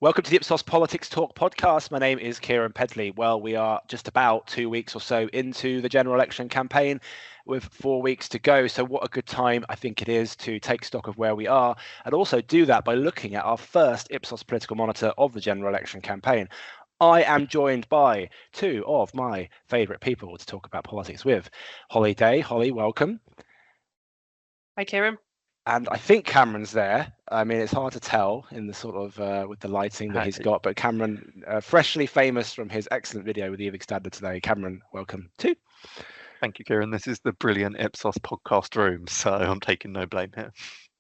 Welcome to the Ipsos Politics Talk podcast. My name is Keiran.pedley. Well, we are just about 2 weeks or so into the general election campaign with 4 weeks to go. So what a good time I think it is to take stock of where we are and also do that by looking at our first Ipsos political monitor of the general election campaign. I am joined by two of my favourite people to talk about politics with. Holly.day. Holly, welcome. Hi, Keiran. And I think Cameron's there. I mean, it's hard to tell in the sort of with the lighting that he's got, but Cameron, freshly famous from his excellent video with the Evening Standard today. Cameron, welcome too. Thank you, Keiran. This is the brilliant Ipsos podcast room, so I'm taking no blame here.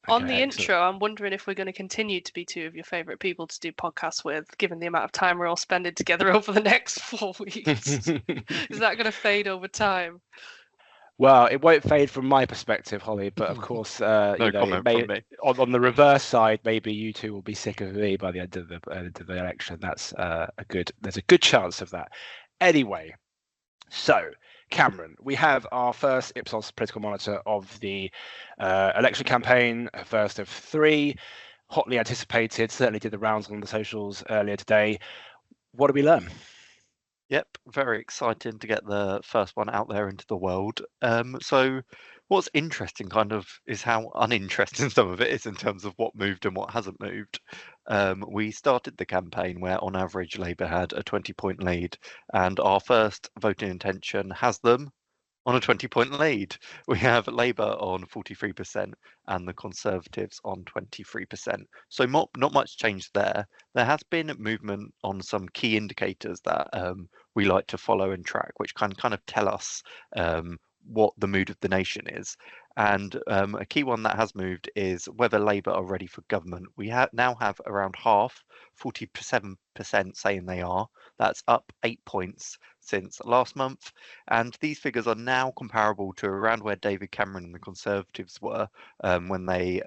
On the intro, I'm wondering if we're going to continue to be two of your favourite people to do podcasts with, given the amount of time we're all spending together over the next 4 weeks. Is that going to fade over time? Well, it won't fade from my perspective, Holly, but of course, no comment from me. On the reverse side, maybe you two will be sick of me by the end of the election. That's there's a good chance of that. Anyway, so Cameron, we have our first Ipsos political monitor of the election campaign, first of three, hotly anticipated, certainly did the rounds on the socials earlier today. What did we learn? Yep, very exciting to get the first one out there into the world. So what's interesting kind of is how uninteresting some of it is in terms of what moved and what hasn't moved. We started the campaign where on average Labour had a 20-point lead, and our first voting intention has them on a 20-point lead. We have Labour on 43% and the Conservatives on 23%. So not much change there. There has been movement on some key indicators that we like to follow and track, which can kind of tell us what the mood of the nation is. And a key one that has moved is whether Labour are ready for government. We now have around half, 47% saying they are. That's up 8 points since last month. And these figures are now comparable to around where David Cameron and the Conservatives were when they,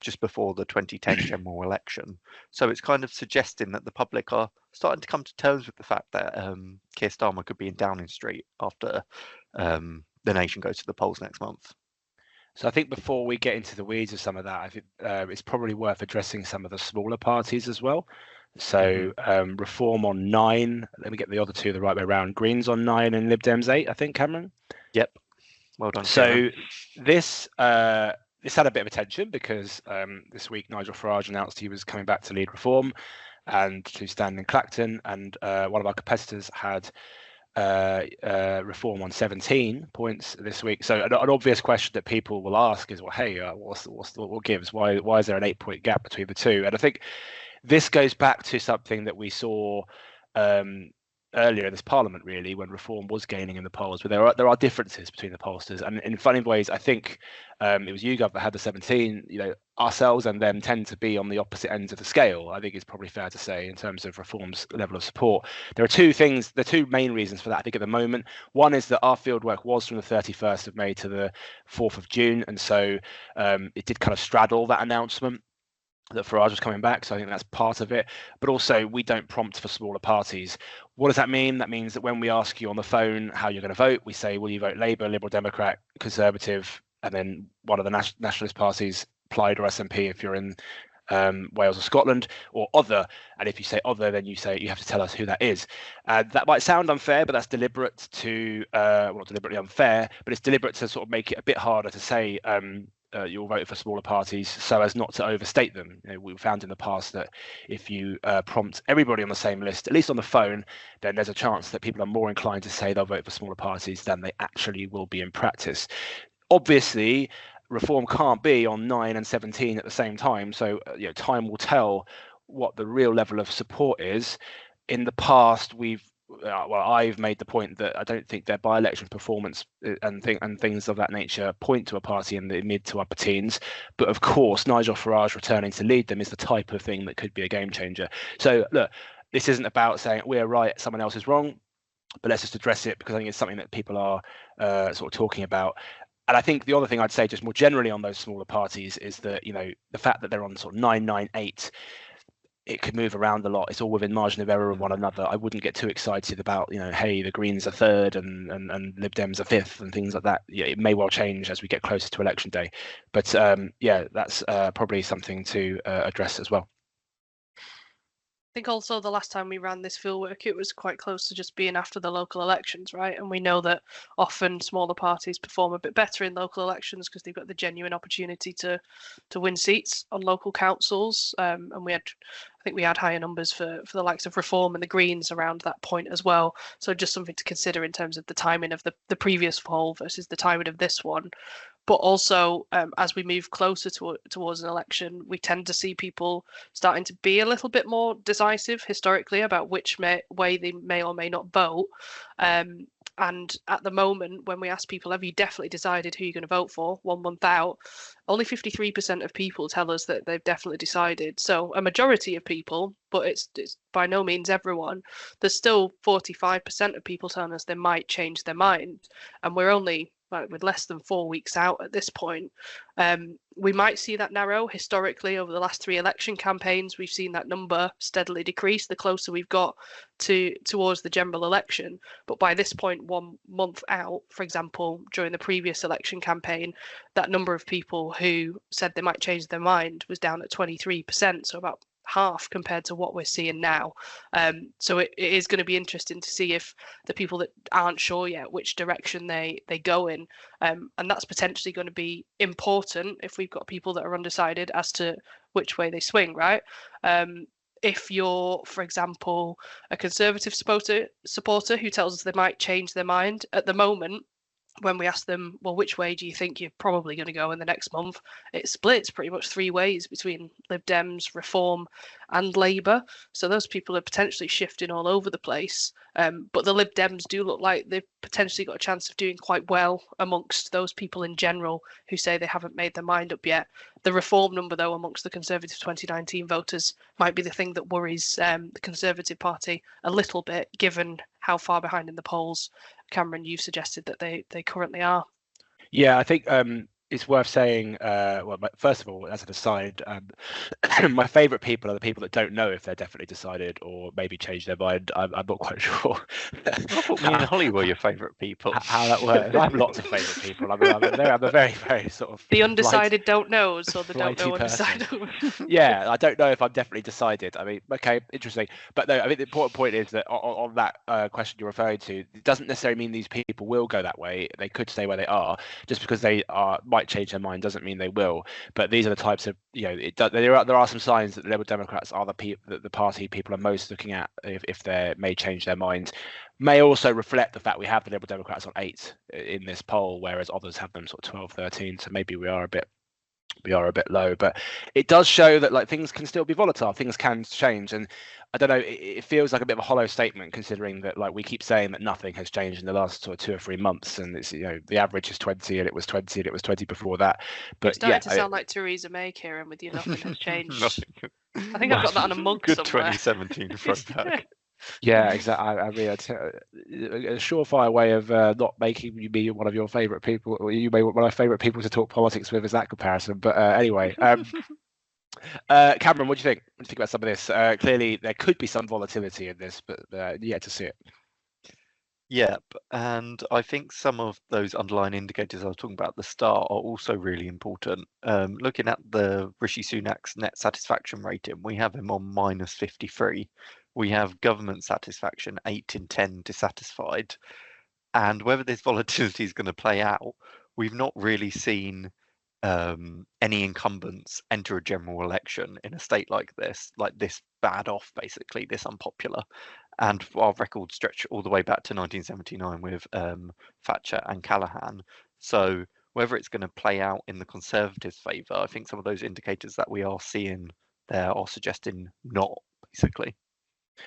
just before the 2010 general election. So it's kind of suggesting that the public are starting to come to terms with the fact that Keir Starmer could be in Downing Street after the nation goes to the polls next month. So I think before we get into the weeds of some of that, I think it's probably worth addressing some of the smaller parties as well. So Reform on 9. Let me get the other two the right way around. Greens on 9 and Lib Dems 8, I think, Cameron. Yep. Well done. So Cameron. this had a bit of attention because this week Nigel Farage announced he was coming back to lead Reform and to stand in Clacton, and one of our competitors had Reform on 17 points this week. So an obvious question that people will ask is, well, hey, what gives? Why is there an 8-point gap between the two? And I think this goes back to something that we saw earlier in this parliament, really, when Reform was gaining in the polls. But there are differences between the pollsters, and in funny ways, I think it was YouGov that had the 17. You know, ourselves and them tend to be on the opposite ends of the scale. I think it's probably fair to say in terms of Reform's level of support. There are two main reasons for that. I think at the moment, one is that our fieldwork was from the 31st of May to the 4th of June, and so it did kind of straddle that announcement that Farage was coming back, so I think that's part of it. But also, we don't prompt for smaller parties. What does that mean? That means that when we ask you on the phone how you're going to vote, we say, will you vote Labour, Liberal Democrat, Conservative, and then one of the nationalist parties, Plaid or SNP if you're in Wales or Scotland, or other. And if you say other, then you have to tell us who that is. That might sound unfair, but that's deliberate to, well, not deliberately unfair, but it's deliberate to sort of make it a bit harder to say you'll vote for smaller parties so as not to overstate them. You know, we've found in the past that if you prompt everybody on the same list, at least on the phone, then there's a chance that people are more inclined to say they'll vote for smaller parties than they actually will be in practice. Obviously, Reform can't be on 9 and 17 at the same time, so time will tell what the real level of support is. In the past, I've made the point that I don't think their by-election performance and things of that nature point to a party in the mid to upper teens. But of course, Nigel Farage returning to lead them is the type of thing that could be a game changer. So look, this isn't about saying we're right, someone else is wrong, but let's just address it because I think it's something that people are sort of talking about. And I think the other thing I'd say just more generally on those smaller parties is that, the fact that they're on sort of 9, 9, 8, it could move around a lot. It's all within margin of error of one another. I wouldn't get too excited about, hey, the Greens are third and Lib Dems are fifth and things like that. Yeah, it may well change as we get closer to election day. But that's probably something to address as well. think also the last time we ran this fieldwork, it was quite close to just being after the local elections, right? And we know that often smaller parties perform a bit better in local elections because they've got the genuine opportunity to win seats on local councils. And I think we had higher numbers for the likes of Reform and the Greens around that point as well. So just something to consider in terms of the timing of the previous poll versus the timing of this one. But also, as we move closer towards an election, we tend to see people starting to be a little bit more decisive historically about which way they may or may not vote. And at the moment, when we ask people, have you definitely decided who you're going to vote for 1 month out, only 53% of people tell us that they've definitely decided. So a majority of people, but it's by no means everyone. There's still 45% of people telling us they might change their mind. And we're only with less than 4 weeks out at this point. We might see that narrow. Historically, over the last 3 election campaigns, we've seen that number steadily decrease the closer we've got towards the general election. But by this point, 1 month out, for example, during the previous election campaign, that number of people who said they might change their mind was down at 23%, so about half compared to what we're seeing now. So it is going to be interesting to see if the people that aren't sure yet which direction they go in, and that's potentially going to be important if we've got people that are undecided as to which way they swing, right? If you're, for example, a Conservative supporter who tells us they might change their mind at the moment, when we ask them, well, which way do you think you're probably going to go in the next month? It splits pretty much 3 ways between Lib Dems, Reform and Labour. So those people are potentially shifting all over the place. But the Lib Dems do look like they've potentially got a chance of doing quite well amongst those people in general who say they haven't made their mind up yet. The Reform number, though, amongst the Conservative 2019 voters might be the thing that worries the Conservative Party a little bit, given how far behind in the polls, Cameron, you've suggested that they currently are. Yeah, I think it's worth saying, well, first of all, as an aside, my favourite people are the people that don't know if they're definitely decided or maybe change their mind. I'm not quite sure. I thought me and Holly were your favourite people. How that works. I have lots of favourite people. I'm a very, very sort of... The undecided don't know, so the don't know undecided. Yeah, I don't know if I'm definitely decided. I mean, okay, interesting. But no, I think the important point is that on that question you're referring to, it doesn't necessarily mean these people will go that way. They could stay where they are. Just because they might change their mind doesn't mean they will. But these are the types of, there are some signs that the Liberal Democrats are the party people are most looking at if they may change their mind. May also reflect the fact we have the Liberal Democrats on 8 in this poll, whereas others have them sort of 12, 13. So maybe we are a bit low, but it does show that like things can still be volatile, things can change. And I don't know, it feels like a bit of a hollow statement considering that like we keep saying that nothing has changed in the last sort of 2 or 3 months, and it's the average is 20 and it was 20 and it was 20 before that. But it's starting to sound like Theresa May, Kieran, with you nothing has changed. I think I've got that on a mug good somewhere. 2017 throwback. Yeah, exactly. I mean, a surefire way of not making me one of your favourite people, or you may one of my favourite people to talk politics with, is that comparison. But anyway, Cameron, what do you think? What do you think about some of this? Clearly, there could be some volatility in this, but yet to see it. Yep, and I think some of those underlying indicators I was talking about at the start are also really important. Looking at the Rishi Sunak's net satisfaction rating, we have him on -53. We have government satisfaction 8 in 10 dissatisfied. And whether this volatility is going to play out, we've not really seen any incumbents enter a general election in a state like this bad off, basically, this unpopular. And our records stretch all the way back to 1979 with Thatcher and Callaghan. So whether it's going to play out in the Conservatives' favour, I think some of those indicators that we are seeing there are suggesting not, basically.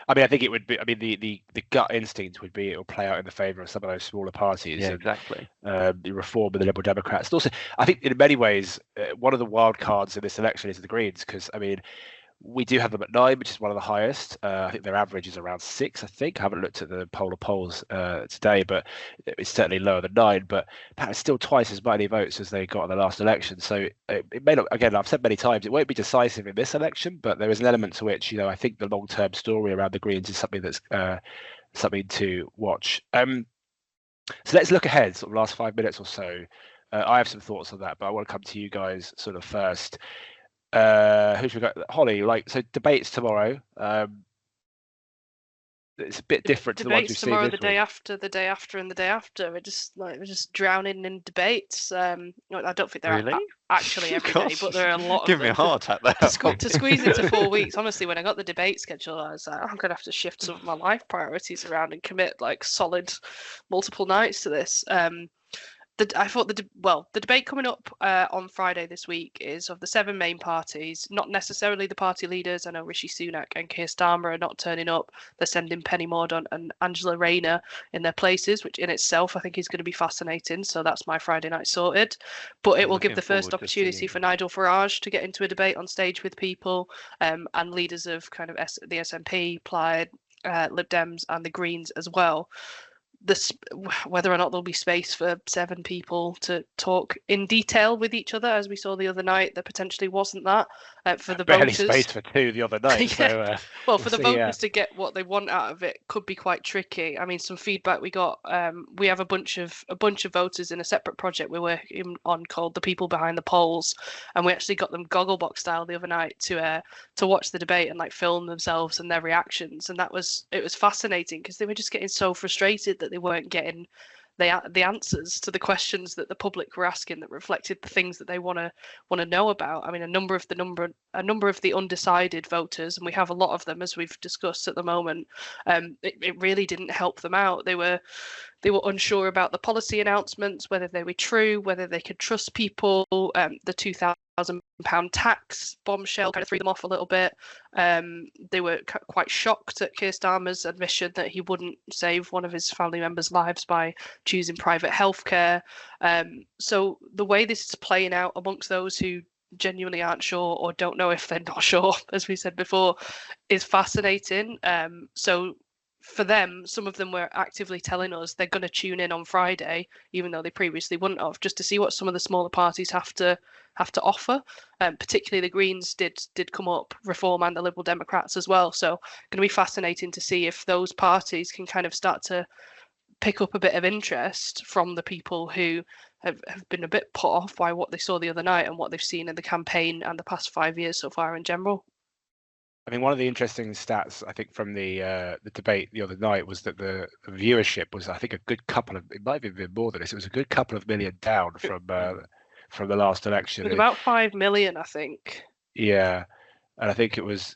I mean, I think it would be. I mean, the gut instinct would be it will play out in the favour of some of those smaller parties. Yeah, exactly. The Reform and the Liberal Democrats. And also, I think in many ways, one of the wild cards in this election is the Greens, because I mean, we do have them at 9, which is one of the highest. I think their average is around 6. I think I haven't looked at the poll of polls today, but it's certainly lower than 9. But that is still twice as many votes as they got in the last election. So it may not. Again, I've said many times, it won't be decisive in this election, but there is an element to which I think the long-term story around the Greens is something that's something to watch. So let's look ahead, sort of last 5 minutes or so. I have some thoughts on that, but I want to come to you guys sort of first. Who should we got? Holly, so debates tomorrow. it's a bit different to the ones we've Debates seen tomorrow, this the week. day after, the day after, and the day after. We're just drowning in debates. No, I don't think they're Really? actually every day, but there are a lot of Give me a them. heart attack there. To squeeze it to 4 weeks, honestly, when I got the debate schedule, I was like, I'm gonna have to shift some of my life priorities around and commit like solid multiple nights to this. I thought the debate coming up on Friday this week is of the 7 main parties, not necessarily the party leaders. I know Rishi Sunak and Keir Starmer are not turning up. They're sending Penny Mordaunt and Angela Rayner in their places, which in itself I think is going to be fascinating. So that's my Friday night sorted. But it will give the first opportunity for Nigel Farage to get into a debate on stage with people and leaders of kind of the SNP, Plaid, Lib Dems and the Greens as well. Whether or not there'll be space for 7 people to talk in detail with each other, as we saw the other night, there potentially wasn't that for the Barely voters. space for 2 the other night. Yeah. So well, for the voters to get what they want out of it could be quite tricky. I mean, some feedback we got. We have a bunch of voters in a separate project we're working on called The People Behind the Polls, and we actually got them Gogglebox style the other night to watch the debate and like film themselves and their reactions, and it was fascinating because they were just getting so frustrated that they weren't getting the answers to the questions that the public were asking that reflected the things that they want to know about. I mean, a number of the undecided voters, and we have a lot of them as we've discussed at the moment. It really didn't help them out. They were unsure about the policy announcements, whether they were true, whether they could trust people. The £2,000 tax bombshell kind of threw them off a little bit. They were quite shocked at Keir Starmer's admission that he wouldn't save one of his family members' lives by choosing private healthcare. So the way this is playing out amongst those who genuinely aren't sure or don't know if they're not sure, as we said before, is fascinating. So for them, some of them were actively telling us they're going to tune in on Friday, even though they previously wouldn't have, just to see what some of the smaller parties have to offer. Particularly the Greens did come up, Reform and the Liberal Democrats as well. So going to be fascinating to see if those parties can kind of start to pick up a bit of interest from the people who have been a bit put off by what they saw the other night and what they've seen in the campaign and the past 5 years so far in general. I mean, one of the interesting stats I think from the debate the other night was that the viewership was, I think, a good couple of, it might have been more than this. It was a good couple of million down from the last election. It was about 5 million, I think. Yeah, and I think it was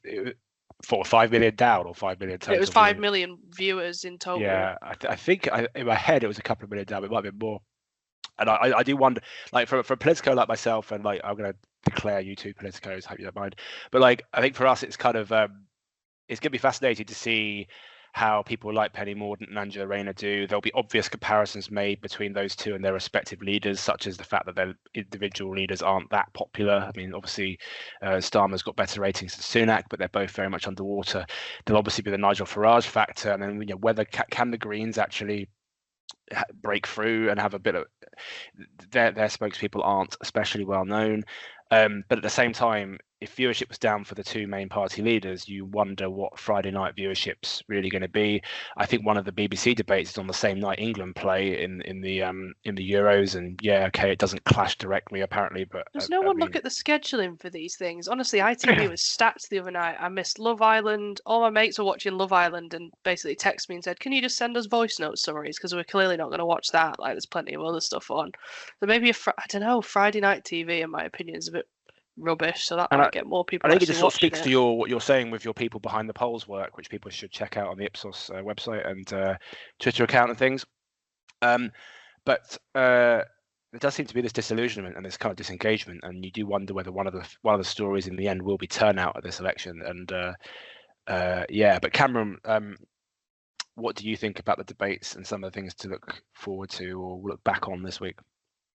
5 million down or 5 million total. It was 5 million viewers in total. Yeah, I think in my head it was a couple of million down. It might have been more. And I do wonder, like, from Politico like myself, and like I'm going to declare you two Politicos, hope you don't mind. But like, I think for us, it's kind of it's going to be fascinating to see how people like Penny Mordaunt and Angela Rayner do. There'll be obvious comparisons made between those two and their respective leaders, such as the fact that their individual leaders aren't that popular. I mean, obviously, Starmer's got better ratings than Sunak, but they're both very much underwater. There'll obviously be the Nigel Farage factor, and then whether can the Greens actually break through and have a bit of their spokespeople aren't especially well known, but at the same time, if viewership was down for the 2 main party leaders, you wonder what Friday night viewership's really going to be. I think one of the BBC debates is on the same night England play in the Euros, and yeah, okay, it doesn't clash directly apparently, but does no one look at the scheduling for these things? Honestly, ITV was stacked the other night. I missed Love Island. All my mates were watching Love Island and basically texted me and said, "Can you just send us voice note summaries? Because we're clearly not going to watch that. Like, there's plenty of other stuff on." So maybe I don't know. Friday night TV, in my opinion, is a bit rubbish, so that might get more people. I think it just sort of speaks to what you're saying with your People Behind the Polls work, which people should check out on the Ipsos website and Twitter account and things. But there does seem to be this disillusionment and this kind of disengagement, and you do wonder whether one of the stories in the end will be turnout at this election. And but Cameron, what do you think about the debates and some of the things to look forward to or look back on this week?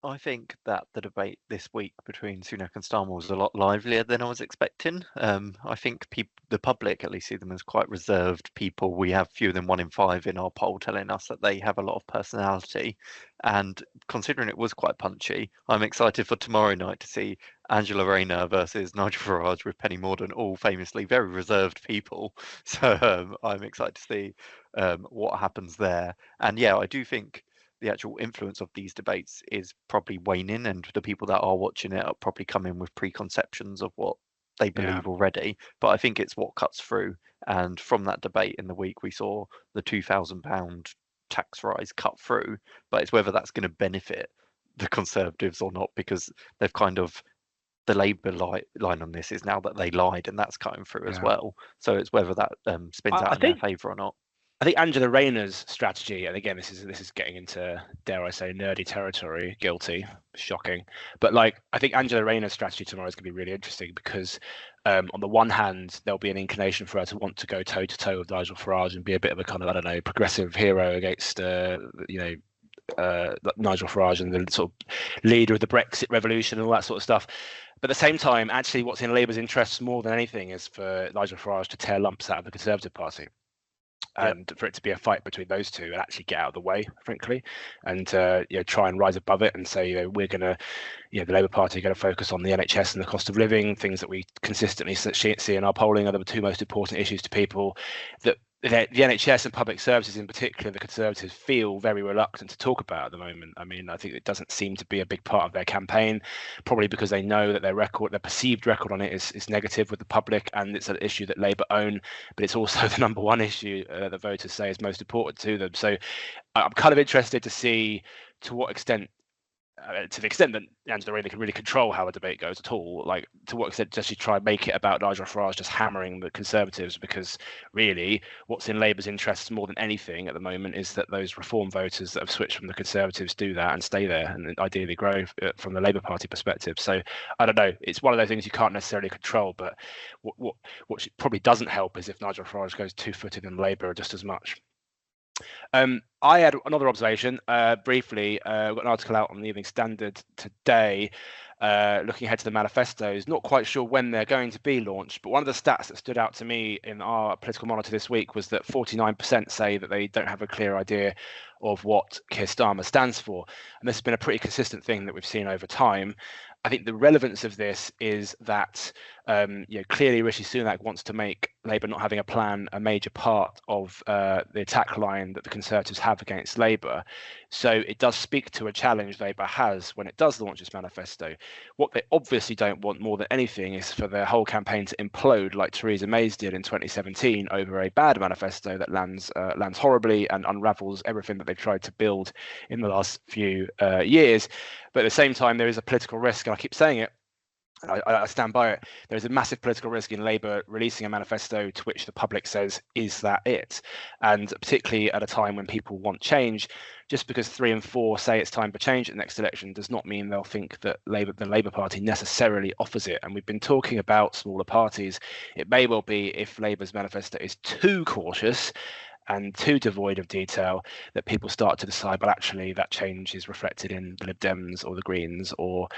I think that the debate this week between Sunak and Starmer was a lot livelier than I was expecting. I think the public at least see them as quite reserved people. We have fewer than 1 in 5 in our poll telling us that they have a lot of personality. And considering it was quite punchy, I'm excited for tomorrow night to see Angela Rayner versus Nigel Farage with Penny Mordaunt, all famously very reserved people. So I'm excited to see what happens there. And yeah, I do think the actual influence of these debates is probably waning, and the people that are watching it are probably coming with preconceptions of what they believe already. But I think it's what cuts through. And from that debate in the week, we saw the £2,000 tax rise cut through, but it's whether that's going to benefit the Conservatives or not, because they've kind of, the Labour line on this is now that they lied, and that's cutting through as well. So it's whether that spins out in their favour or not. I think Angela Rayner's strategy, and again, this is getting into, dare I say, nerdy territory, guilty, shocking. But like, I think Angela Rayner's strategy tomorrow is going to be really interesting because, on the one hand, there'll be an inclination for her to want to go toe to toe with Nigel Farage and be a bit of a kind of, I don't know, progressive hero against, Nigel Farage and the sort of leader of the Brexit revolution and all that sort of stuff. But at the same time, actually, what's in Labour's interests more than anything is for Nigel Farage to tear lumps out of the Conservative Party. And for it to be a fight between those two and actually get out of the way, frankly, and try and rise above it and say, we're going to, the Labour Party are going to focus on the NHS and the cost of living, things that we consistently see in our polling are the two most important issues to people. That the NHS and public services in particular, the Conservatives feel very reluctant to talk about at the moment. I mean, I think it doesn't seem to be a big part of their campaign, probably because they know that their perceived record on it is negative with the public, and it's an issue that Labour own, but it's also the number one issue that voters say is most important to them. So I'm kind of interested to see to what extent, to the extent that Angela Rayner can really control how a debate goes at all, like to what extent does she try and make it about Nigel Farage just hammering the Conservatives? Because really what's in Labour's interests more than anything at the moment is that those reform voters that have switched from the Conservatives do that and stay there and ideally grow from the Labour Party perspective. So I don't know, it's one of those things you can't necessarily control, but what probably doesn't help is if Nigel Farage goes two-footed in Labour just as much. I had another observation briefly. Got an article out on the Evening Standard today looking ahead to the manifestos. Not quite sure when they're going to be launched, but one of the stats that stood out to me in our political monitor this week was that 49% say that they don't have a clear idea of what Keir Starmer stands for. And this has been a pretty consistent thing that we've seen over time. I think the relevance of this is that clearly Rishi Sunak wants to make Labour not having a plan a major part of the attack line that the Conservatives have against Labour. So it does speak to a challenge Labour has when it does launch its manifesto. What they obviously don't want more than anything is for their whole campaign to implode like Theresa May's did in 2017 over a bad manifesto that lands horribly and unravels everything that they've tried to build in the last few years. But at the same time, there is a political risk, and I keep saying it, and I stand by it. There's a massive political risk in Labour releasing a manifesto to which the public says, is that it? And particularly at a time when people want change, just because 3 and 4 say it's time for change at the next election does not mean they'll think that the Labour Party necessarily offers it. And we've been talking about smaller parties. It may well be if Labour's manifesto is too cautious and too devoid of detail that people start to decide, but actually that change is reflected in the Lib Dems or the Greens or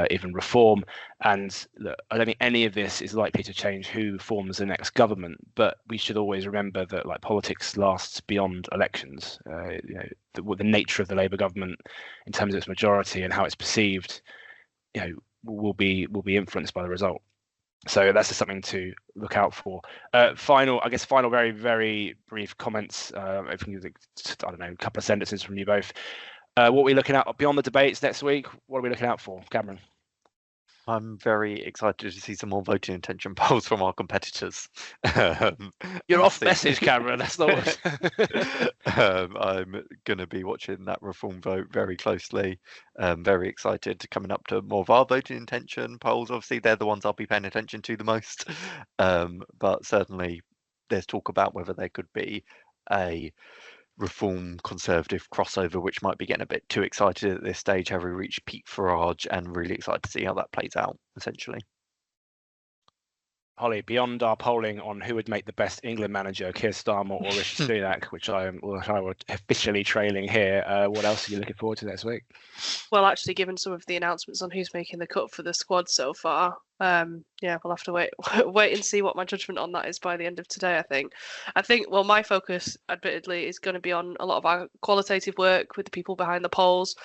even Reform. And look, I don't think any of this is likely to change who forms the next government, but we should always remember that politics lasts beyond elections. The nature of the Labour government in terms of its majority and how it's perceived, will be influenced by the result. So that's just something to look out for. Final very, very brief comments. I don't know, a couple of sentences from you both. What are we looking at beyond the debates next week? What are we looking out for, Cameron? I'm very excited to see some more voting intention polls from our competitors. You're off message, Cameron. That's not. I'm going to be watching that reform vote very closely. Very excited coming up to more of our voting intention polls. Obviously, they're the ones I'll be paying attention to the most. But certainly, there's talk about whether there could be a reform conservative crossover, which might be getting a bit too excited at this stage, having reached peak Farage, and really excited to see how that plays out essentially. Holly, beyond our polling on who would make the best England manager, Keir Starmer or Rishi Sunak, which I would officially trailing here, what else are you looking forward to next week? Well, actually, given some of the announcements on who's making the cut for the squad so far, we'll have to wait and see what my judgment on that is by the end of today. I think well, my focus admittedly is going to be on a lot of our qualitative work with the people behind the polls.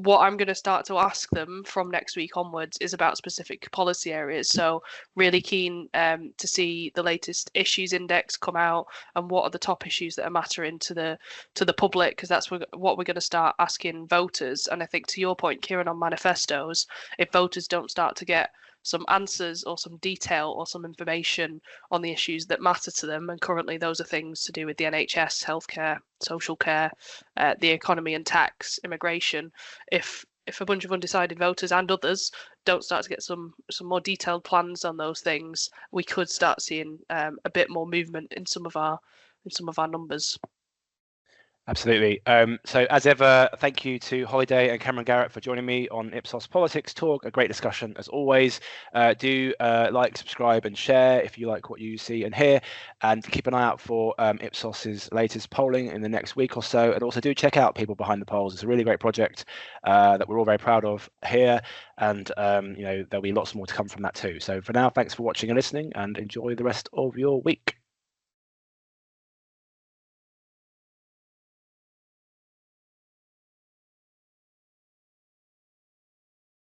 What I'm going to start to ask them from next week onwards is about specific policy areas. So really keen to see the latest issues index come out and what are the top issues that are mattering to the public, because that's what we're going to start asking voters. And I think to your point, Kieran, on manifestos, if voters don't start to get some answers or some detail or some information on the issues that matter to them. And currently those are things to do with the NHS, healthcare, social care, the economy and tax, immigration. If a bunch of undecided voters and others don't start to get some more detailed plans on those things, we could start seeing a bit more movement in some of our numbers. Absolutely. So as ever, thank you to Holly.day and Cameron.garrett for joining me on Ipsos Politics Talk. A great discussion as always. Do like, subscribe and share if you like what you see and hear, and keep an eye out for Ipsos's latest polling in the next week or so. And also do check out People Behind the Polls. It's a really great project that we're all very proud of here, and there'll be lots more to come from that too. So for now, thanks for watching and listening, and enjoy the rest of your week.